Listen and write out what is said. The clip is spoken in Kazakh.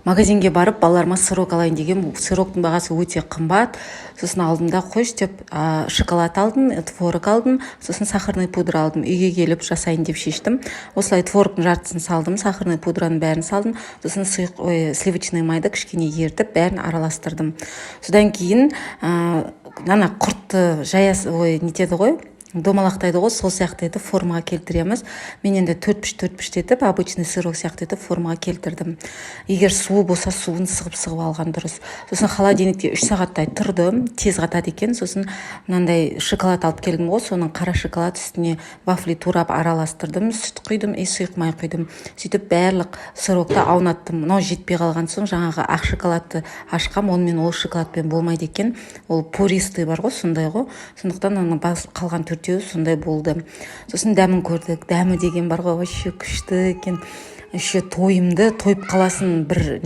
Магазинге барып балаларыма сырок алайын деген, сыроктың бағасы өте қымбат. Сосын алдым да қойш деп шоколад алдым, творог алдым, сосын сахарный пудра алдым. Үйге келіп жасайын деп шештім. Осылай творогтың жартысын салдым, сахарный пудраның бәрін салдым. Сосын сливочный майды кішкене ертіп, бәрін араластырдым. Содан кейін ана құртты нетеді ғой, домалақтайды ғой, сол сияқты етіп формаға келтіреміз. Мен енді төртпіш етіп, обычный сырок сияқты етіп формаға келтірдім. Егер суы болса, суын сығып алған дұрыс. Сосын холодильникте 3 сағаттай тұрдым, тез қатады екен. Сосын мынандай шоколад алып келдім ғой, соның қара шоколад үстіне вафли турап араластырдым, сүт құйдым, сұйық май құйдым. Сөйтіп барлық сырокты аунаттым. Мынау жетпей қалған соң жаңағы ақ шоколадты ашқам, онымен ол шоколадпен болмайды екен. Ол пористый бар ғой, сондай ғой. Сондықтан оны қалған төртеу сондай болды. Сосын дәмін көрдік. Дәмі деген бар ғой, вообще күшті екен. Еще тойымды, тойып қаласын бір